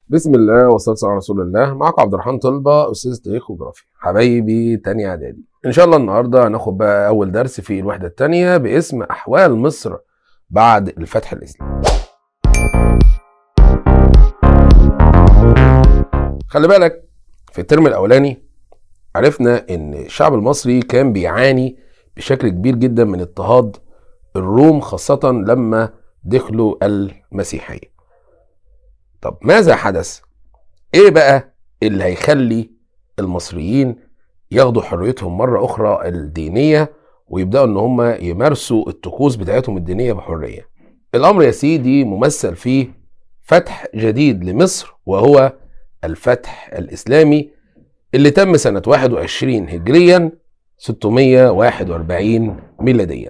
بسم الله والصلاة على رسول الله. معكم عبد الرحمن طلبة، أستاذ تاريخ وجغرافيا، حبايبي تانية إعدادي. إن شاء الله النهاردة هناخد بقى أول درس في الوحدة التانية باسم أحوال مصر بعد الفتح الإسلامي. خلي بالك، في الترم الأولاني عرفنا إن الشعب المصري كان بيعاني بشكل كبير جدا من اضطهاد الروم، خاصة لما دخلوا المسيحية. طب ماذا حدث؟ ايه بقى اللي هيخلي المصريين ياخدوا حريتهم مرة اخرى الدينية ويبدأوا ان هم يمارسوا الطقوس بتاعتهم الدينية بحرية؟ الامر يا سيدي ممثل في فتح جديد لمصر، وهو الفتح الاسلامي اللي تم سنة 21 هجريا 641 ميلاديا.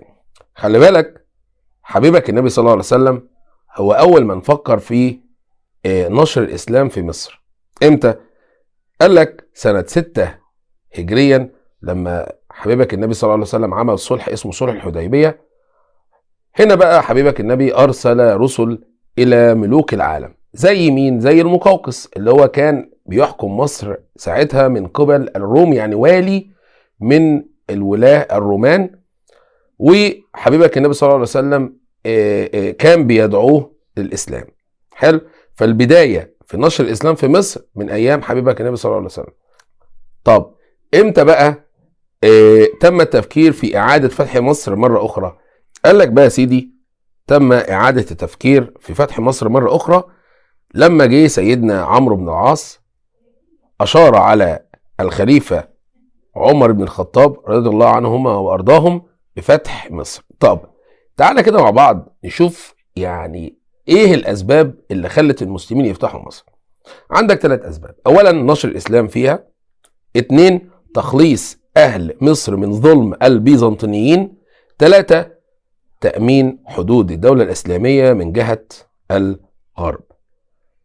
خلي بالك، حبيبك النبي صلى الله عليه وسلم هو اول من فكر في نشر الإسلام في مصر. امتى؟ قال لك سنة 6 هجريا، لما حبيبك النبي صلى الله عليه وسلم عمل صلح اسمه صلح الحديبية. هنا بقى حبيبك النبي أرسل رسل إلى ملوك العالم، زي مين؟ زي المقوقس اللي هو كان بيحكم مصر ساعتها من قبل الروم، يعني والي من الولاة الرومان. وحبيبك النبي صلى الله عليه وسلم كان بيدعوه للإسلام. حلو. فالبداية في نشر الإسلام في مصر من أيام حبيبك النبي صلى الله عليه وسلم. طب إمتى بقى تم التفكير في إعادة فتح مصر مرة أخرى؟ قال لك بقى يا سيدي، تم إعادة التفكير في فتح مصر مرة أخرى لما جه سيدنا عمرو بن العاص، أشار على الخليفة عمر بن الخطاب رضي الله عنهما وأرضاهم بفتح مصر. طب تعالى كده مع بعض نشوف يعني ايه الاسباب اللي خلت المسلمين يفتحوا مصر. عندك 3 اسباب. اولا نشر الاسلام فيها. 2 تخليص اهل مصر من ظلم البيزنطيين. 3 تأمين حدود الدولة الاسلامية من جهة الغرب.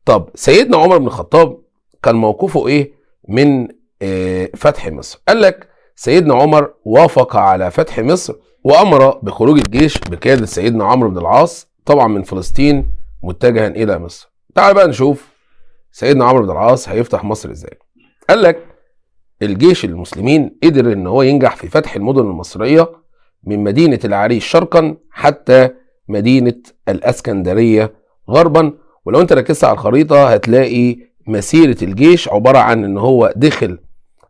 طب سيدنا عمر بن الخطاب كان موقفه ايه من فتح مصر؟ قال لك سيدنا عمر وافق على فتح مصر وامر بخروج الجيش بقيادة سيدنا عمرو بن العاص طبعا من فلسطين متجها الى مصر. تعال بقى نشوف سيدنا عمرو بن العاص هيفتح مصر ازاي. قال لك الجيش المسلمين قدر ان هو ينجح في فتح المدن المصرية من مدينة العريش شرقا حتى مدينة الاسكندرية غربا. ولو انت ركزت على الخريطة هتلاقي مسيرة الجيش عبارة عن ان هو دخل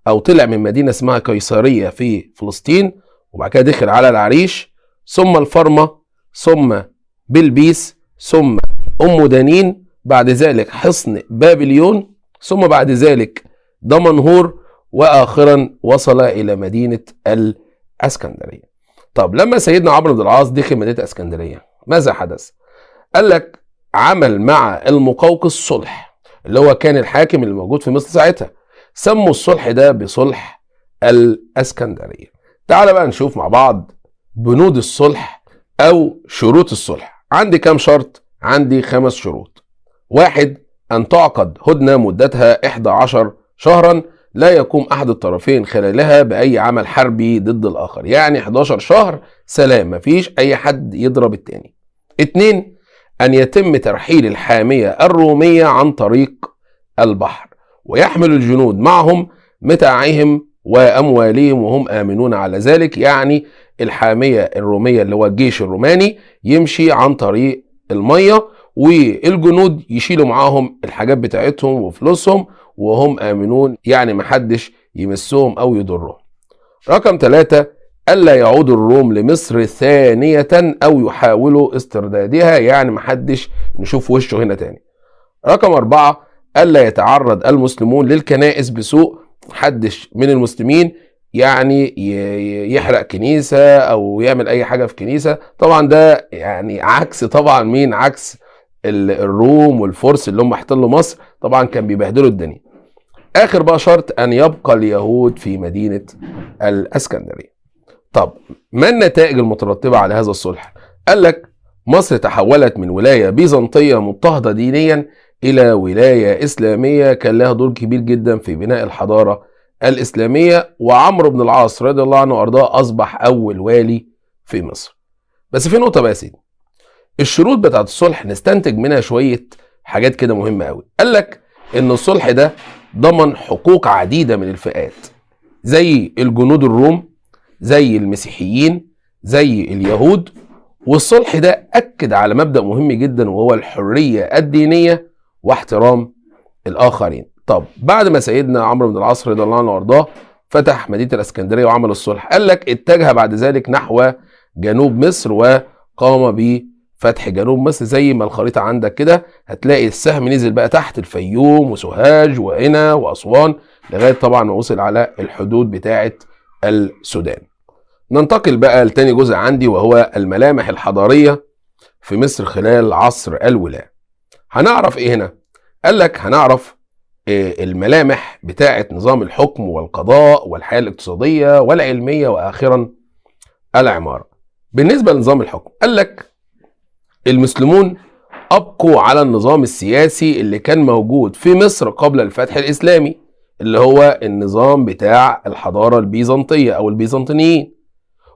او طلع من مدينة اسمها قيصرية في فلسطين، وبعد كده دخل على العريش، ثم الفرمة، ثم بلبيس، ثم ام دانين، بعد ذلك حصن بابليون، ثم بعد ذلك دمنهور، واخرا وصل الى مدينة الاسكندرية. طب لما سيدنا عمرو بن العاص دخل مدينة اسكندرية ماذا حدث؟ قال لك عمل مع المقوقس صلح، اللي هو كان الحاكم اللي موجود في مصر ساعتها. سموا الصلح ده بصلح الاسكندرية. تعال بقى نشوف مع بعض بنود الصلح او شروط الصلح. عندي كام شرط؟ عندي 5 شروط. 1 ان تعقد هدنة مدتها 11 شهرا لا يقوم احد الطرفين خلالها باي عمل حربي ضد الاخر، يعني 11 شهر سلام، مفيش اي حد يضرب التاني. 2 ان يتم ترحيل الحامية الرومية عن طريق البحر، ويحمل الجنود معهم متاعهم واموالهم وهم امنون على ذلك، يعني الحامية الرومية اللي هو الجيش الروماني يمشي عن طريق المية، والجنود يشيلوا معاهم الحاجات بتاعتهم وفلوسهم وهم آمنون، يعني محدش يمسهم أو يضرهم. رقم 3 ألا يعود الروم لمصر ثانية أو يحاولوا استردادها، يعني محدش نشوف وشه هنا تاني. رقم 4 ألا يتعرض المسلمون للكنائس بسوء، محدش من المسلمين يعني يحرق كنيسة او يعمل اي حاجة في كنيسة. طبعا ده يعني عكس طبعا مين؟ عكس الروم والفرس اللي هم احتلوا مصر، طبعا كان بيبهدلوا الدنيا. اخر بقى شرط ان يبقى اليهود في مدينة الاسكندرية. طب ما النتائج المترتبة على هذا الصلح؟ قال لك مصر تحولت من ولاية بيزنطية مضطهدة دينيا الى ولاية اسلامية كان لها دور كبير جدا في بناء الحضارة الإسلامية، وعمرو بن العاص رضي الله عنه وأرضاه أصبح أول والي في مصر. بس في نقطة بقى يا سيدي، الشروط بتاعت الصلح نستنتج منها شوية حاجات كده مهمة قوي. قال لك ان الصلح ده ضمن حقوق عديدة من الفئات، زي الجنود الروم، زي المسيحيين، زي اليهود. والصلح ده أكد على مبدأ مهم جدا، وهو الحرية الدينية واحترام الآخرين. طب بعد ما سيدنا عمرو بن العاص رضي الله عنه وارضاه فتح مدينة الإسكندرية وعمل الصلح، قال لك اتجه بعد ذلك نحو جنوب مصر وقام بفتح جنوب مصر. زي ما الخريطة عندك كده هتلاقي السهم نزل بقى تحت الفيوم وسوهاج وقنا وأسوان لغاية طبعا ما وصل على الحدود بتاعة السودان. ننتقل بقى لتاني جزء عندي، وهو الملامح الحضارية في مصر خلال عصر الولاة. هنعرف ايه هنا؟ قال لك هنعرف الملامح بتاعة نظام الحكم والقضاء والحياة الاقتصادية والعلمية، وآخرا العمارة. بالنسبة لنظام الحكم، قال لك المسلمون أبقوا على النظام السياسي اللي كان موجود في مصر قبل الفتح الإسلامي، اللي هو النظام بتاع الحضارة البيزنطية أو البيزنطيين،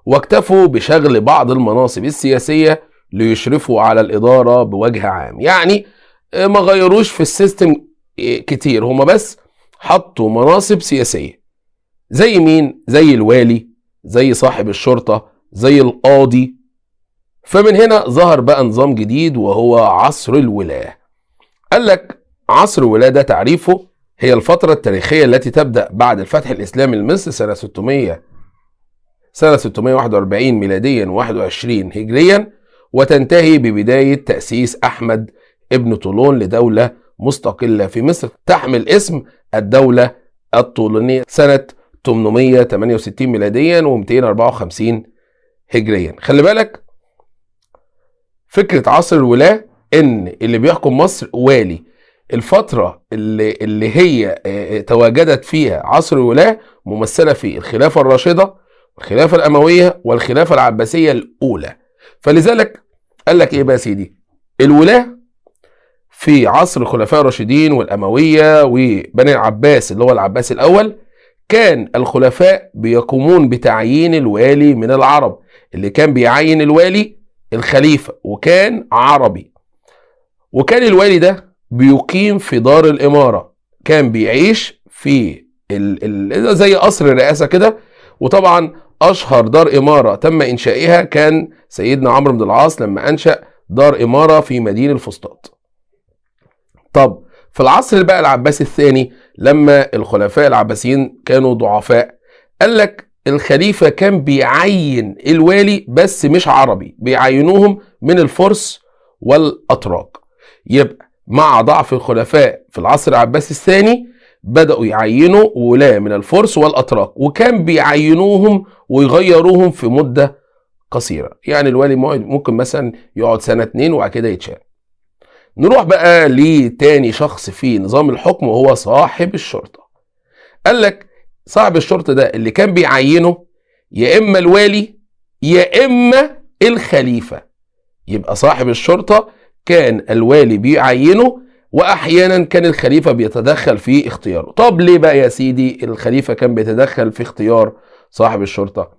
واكتفوا بشغل بعض المناصب السياسية ليشرفوا على الإدارة بوجه عام. يعني ما غيروش في السيستم كتير، هما بس حطوا مناصب سياسية. زي مين؟ زي الوالي، زي صاحب الشرطة، زي القاضي. فمن هنا ظهر بقى نظام جديد وهو عصر الولاة. قال لك عصر الولاة ده تعريفه هي الفترة التاريخية التي تبدأ بعد الفتح الإسلامي لمصر سنة 641 ميلاديا 21 هجريا، وتنتهي ببداية تأسيس أحمد ابن طولون لدولة مستقلة في مصر تحمل اسم الدولة الطولونية سنة 868 ميلاديا و254 هجريا. خلي بالك فكرة عصر الولاة ان اللي بيحكم مصر والي. الفترة اللي هي تواجدت فيها عصر الولاة ممثلة في الخلافة الراشدة والخلافة الأموية والخلافة العباسية الأولى. فلذلك قال لك ايه بقى سيدي؟ الولاة في عصر الخلفاء الراشدين والأموية وبني العباس اللي هو العباس الأول، كان الخلفاء بيقومون بتعيين الوالي من العرب. اللي كان بيعين الوالي الخليفة، وكان عربي، وكان الوالي ده بيقيم في دار الإمارة، كان بيعيش في زي قصر الرئاسة كده. وطبعا أشهر دار إمارة تم إنشائها كان سيدنا عمرو بن العاص لما أنشأ دار إمارة في مدينة الفسطاط. طب في العصر بقى العباسي الثاني، لما الخلفاء العباسيين كانوا ضعفاء، قال لك الخليفة كان بيعين الوالي بس مش عربي، بيعينوهم من الفرس والأتراك. يبقى مع ضعف الخلفاء في العصر العباسي الثاني بدأوا يعينوا ولاة من الفرس والأتراك، وكان بيعينوهم ويغيروهم في مدة قصيرة. يعني الوالي ممكن مثلا يقعد سنة 2 وبعد كده يتشال. نروح بقى لتاني شخص في نظام الحكم وهو صاحب الشرطة. قال لك صاحب الشرطة ده اللي كان بيعينه يا إما الوالي يا إما الخليفة. يبقى صاحب الشرطة كان الوالي بيعينه، وأحيانا كان الخليفة بيتدخل في اختياره. طب ليه بقى يا سيدي الخليفة كان بيتدخل في اختيار صاحب الشرطة؟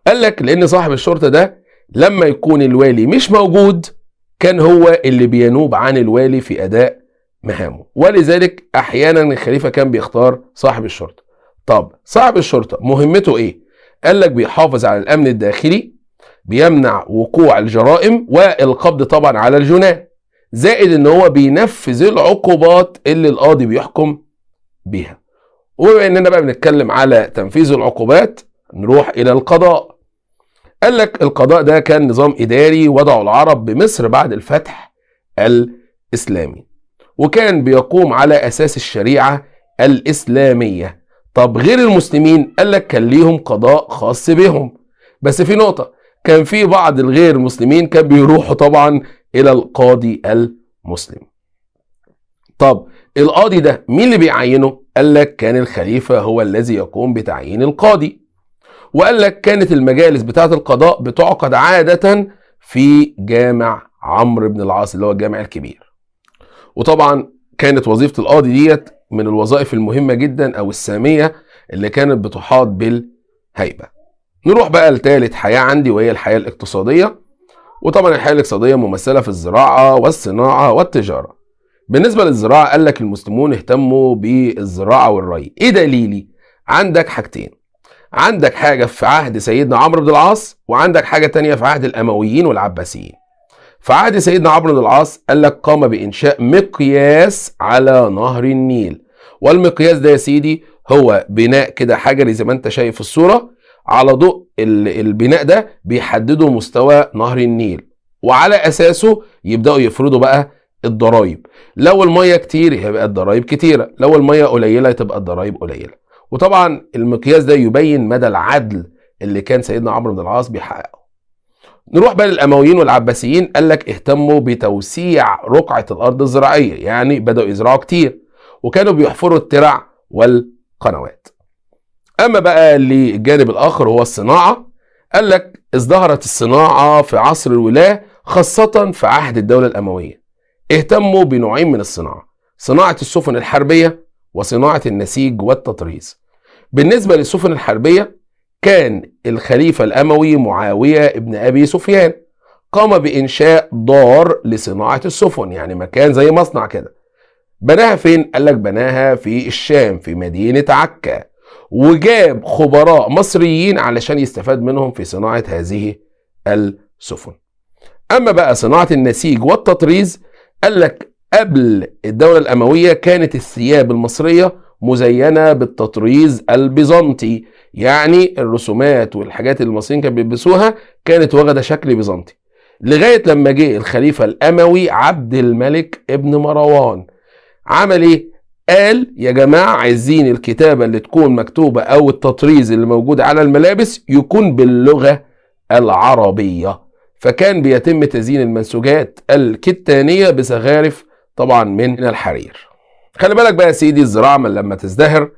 قال لك لأن صاحب الشرطة ده لما يكون الوالي مش موجود كان هو اللي بينوب عن الوالي في أداء مهامه، ولذلك أحيانا الخليفة كان بيختار صاحب الشرطة. طب صاحب الشرطة مهمته إيه؟ قال لك بيحافظ على الأمن الداخلي، بيمنع وقوع الجرائم والقبض طبعا على الجناه، زائد ان هو بينفذ العقوبات اللي القاضي بيحكم بيها. وبما اننا بقى بنتكلم على تنفيذ العقوبات نروح الى القضاء. قال لك القضاء ده كان نظام اداري وضعه العرب بمصر بعد الفتح الاسلامي، وكان بيقوم على اساس الشريعة الاسلامية. طب غير المسلمين قال لك كان ليهم قضاء خاص بهم، بس في نقطة، كان في بعض الغير مسلمين كان بيروحوا طبعا الى القاضي المسلم. طب القاضي ده مين اللي بيعينه؟ قال لك كان الخليفة هو الذي يقوم بتعيين القاضي. وقال لك كانت المجالس بتاعة القضاء بتعقد عادة في جامع عمرو بن العاص اللي هو الجامع الكبير. وطبعا كانت وظيفة القاضي ديت من الوظائف المهمة جدا او السامية اللي كانت بتحاط بالهيبة. نروح بقى لثالث حياة عندي وهي الحياة الاقتصادية. وطبعا الحياة الاقتصادية ممثلة في الزراعة والصناعة والتجارة. بالنسبة للزراعة قال لك المسلمون اهتموا بالزراعة والري. ايه دليلي؟ عندك حاجتين، عندك حاجة في عهد سيدنا عمرو بن العاص، وعندك حاجة تانية في عهد الأمويين والعباسيين. في عهد سيدنا عمرو بن العاص قال لك قام بإنشاء مقياس على نهر النيل، والمقياس ده يا سيدي هو بناء كده حجري زي ما انت شايف في الصورة، على ضوء البناء ده بيحددوا مستوى نهر النيل، وعلى أساسه يبدأوا يفرضوا بقى الضرايب. لو المية كتير يبقى الضرايب كتيرة، لو المية قليلة تبقى الضرايب قليلة. وطبعا المقياس ده يبين مدى العدل اللي كان سيدنا عمرو بن العاص بيحققه. نروح بقى للأمويين والعباسيين، قال لك اهتموا بتوسيع رقعة الأرض الزراعية، يعني بدأوا يزرعوا كتير وكانوا بيحفروا الترع والقنوات. أما بقى للجانب الآخر هو الصناعة، قال لك ازدهرت الصناعة في عصر الولاة خاصة في عهد الدولة الأموية. اهتموا بنوعين من الصناعة، صناعة السفن الحربية وصناعة النسيج والتطريز. بالنسبة للسفن الحربية كان الخليفة الأموي معاوية ابن أبي سفيان قام بإنشاء دار لصناعة السفن، يعني مكان زي مصنع كده. بناها فين؟ قال لك بناها في الشام في مدينة عكا، وجاب خبراء مصريين علشان يستفاد منهم في صناعة هذه السفن. أما بقى صناعة النسيج والتطريز قال لك قبل الدولة الأموية كانت الثياب المصرية مزينة بالتطريز البيزنطي، يعني الرسومات والحاجات اللي المصريين كانوا بيلبسوها كانت واخدة شكل بيزنطي، لغاية لما جه الخليفة الأموي عبد الملك ابن مروان. عمل ايه؟ قال يا جماعة عايزين الكتابة اللي تكون مكتوبة أو التطريز اللي موجود على الملابس يكون باللغة العربية، فكان بيتم تزيين المنسوجات الكتانية بزخارف طبعا من الحرير. خلي بالك بقى يا سيدي، الزراعة لما تزدهر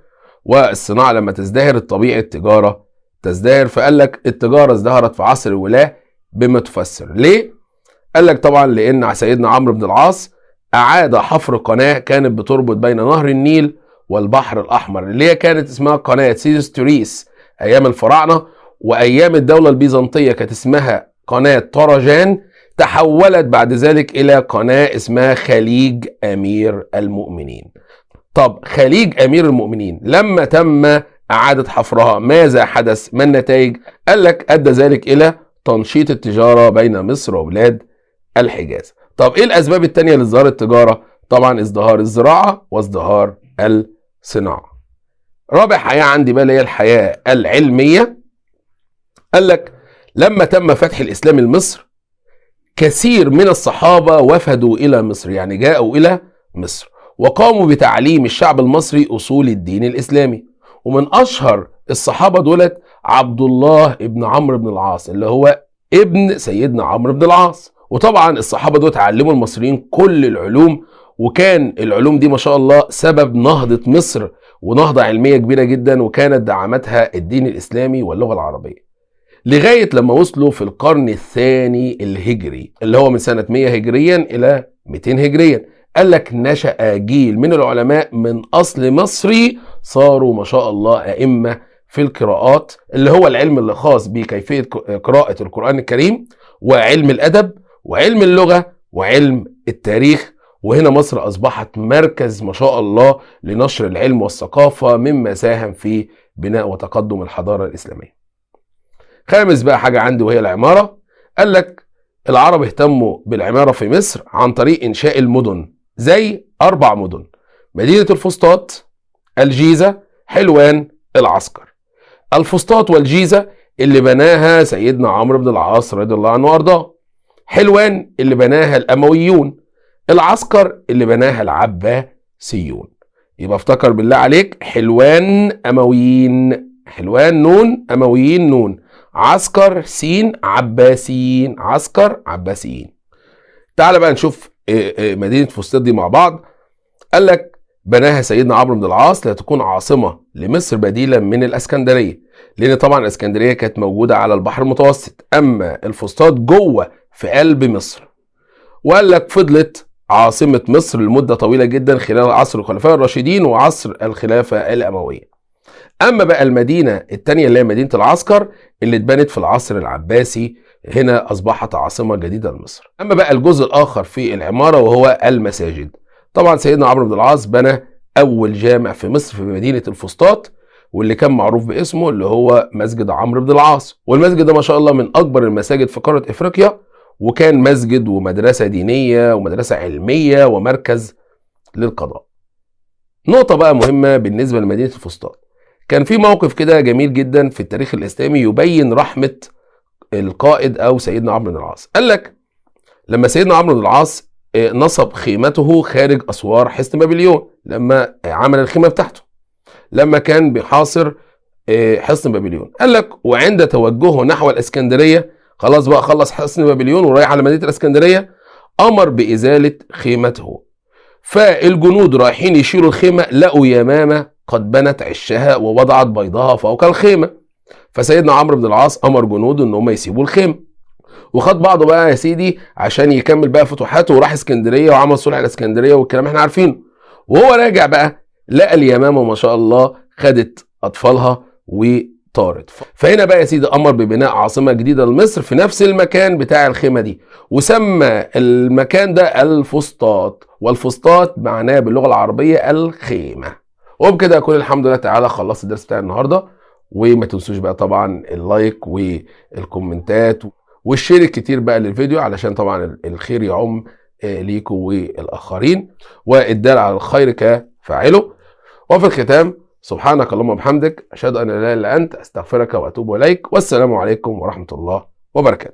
والصناعة لما تزدهر الطبيعي التجارة تزدهر. فقال لك التجارة ازدهرت في عصر الولاة بما تفسر. ليه؟ قال لك طبعا لأن سيدنا عمرو بن العاص أعاد حفر قناة كانت بتربط بين نهر النيل والبحر الأحمر، اللي هي كانت اسمها قناة سيزستوريس أيام الفراعنة، وأيام الدولة البيزنطية كانت اسمها قناة طرجان، تحولت بعد ذلك إلى قناة اسمها خليج أمير المؤمنين. طب خليج أمير المؤمنين لما تم إعادة حفرها ماذا حدث؟ ما النتائج؟ قال لك أدى ذلك إلى تنشيط التجارة بين مصر وبلاد الحجاز. طب ايه الاسباب التانية لازدهار التجارة؟ طبعا ازدهار الزراعة وازدهار الصناعة. رابع حياة عندي بقى هي الحياة العلمية. قال لك لما تم فتح الاسلام لمصر كثير من الصحابة وفدوا الى مصر، يعني جاءوا الى مصر وقاموا بتعليم الشعب المصري اصول الدين الاسلامي. ومن اشهر الصحابة دولت عبد الله ابن عمرو بن العاص اللي هو ابن سيدنا عمرو بن العاص. وطبعا الصحابة دول علموا المصريين كل العلوم، وكان العلوم دي ما شاء الله سبب نهضة مصر ونهضة علمية كبيرة جدا، وكانت دعمتها الدين الإسلامي واللغة العربية لغاية لما وصلوا في القرن الثاني الهجري اللي هو من سنة 100 هجريا إلى 200 هجريا. قال لك نشأ جيل من العلماء من أصل مصري صاروا ما شاء الله أئمة في القراءات، اللي هو العلم اللي خاص بكيفية قراءة القرآن الكريم، وعلم الأدب، وعلم اللغة، وعلم التاريخ. وهنا مصر أصبحت مركز ما شاء الله لنشر العلم والثقافة، مما ساهم في بناء وتقدم الحضارة الإسلامية. خامس بقى حاجة عندي وهي العمارة. قال لك العرب اهتموا بالعمارة في مصر عن طريق إنشاء المدن، زي 4 مدن: مدينة الفسطاط، الجيزة، حلوان، العسكر. الفسطاط والجيزة اللي بناها سيدنا عمرو بن العاص رضي الله عنه وارضاه، حلوان اللي بناها الأمويون، العسكر اللي بناها العباسيون. يبقى افتكر بالله عليك، حلوان أمويين، حلوان نون، أمويين نون، عسكر سين، عباسيين، عسكر عباسيين. تعال بقى نشوف مدينة فسطاط دي مع بعض. قال لك بناها سيدنا عمرو بن العاص لتكون عاصمة لمصر بديلا من الاسكندرية، لان طبعا الاسكندرية كانت موجودة على البحر المتوسط، اما الفسطاط جوه في قلب مصر. وقال لك فضلت عاصمة مصر لمدة طويلة جدا خلال عصر الخلفاء الراشدين وعصر الخلافة الأموية. اما بقى المدينة التانية اللي هي مدينة العسكر اللي اتبنت في العصر العباسي، هنا اصبحت عاصمة جديدة لمصر. اما بقى الجزء الاخر في العمارة وهو المساجد. طبعا سيدنا عمرو بن العاص بنى اول جامع في مصر في مدينه الفسطاط، واللي كان معروف باسمه اللي هو مسجد عمرو بن العاص. والمسجد ده ما شاء الله من اكبر المساجد في قاره افريقيا، وكان مسجد ومدرسه دينيه ومدرسه علميه ومركز للقضاء. نقطه بقى مهمه بالنسبه لمدينه الفسطاط، كان في موقف كده جميل جدا في التاريخ الاسلامي يبين رحمه القائد او سيدنا عمرو بن العاص. قال لك لما سيدنا عمرو بن العاص نصب خيمته خارج اسوار حصن بابليون، لما عمل الخيمه بتاعته لما كان بيحاصر حصن بابليون، قال لك وعند توجهه نحو الاسكندريه، خلاص بقى خلص حصن بابليون ورايح على مدينه الاسكندريه، امر بازاله خيمته. فالجنود رايحين يشيلوا الخيمه لقوا يمامه قد بنت عشها ووضعت بيضها فوق الخيمه. فسيدنا عمرو بن العاص امر جنوده ان هم يسيبوا الخيمه، وخد بعضه بقى يا سيدي عشان يكمل بقى فتوحاته، وراح اسكندريه وعمل صلح الاسكندريه والكلام احنا عارفينه. وهو راجع بقى لقى اليمامه ما شاء الله خدت اطفالها وطارت. فهنا بقى يا سيدي امر ببناء عاصمه جديده لمصر في نفس المكان بتاع الخيمه دي، وسمى المكان ده الفسطاط، والفسطاط معناه باللغه العربيه الخيمه. وبكده اكون الحمد لله تعالى خلصت الدرس بتاع النهارده. وما تنسوش بقى طبعا اللايك والكومنتات والشير الكتير بقى للفيديو، علشان طبعا الخير يعم ليكم والاخرين، والدال على الخير كفاعله. وفي الختام سبحانك اللهم وبحمدك اشهد ان لا اله الا انت استغفرك واتوب اليك، والسلام عليكم ورحمه الله وبركاته.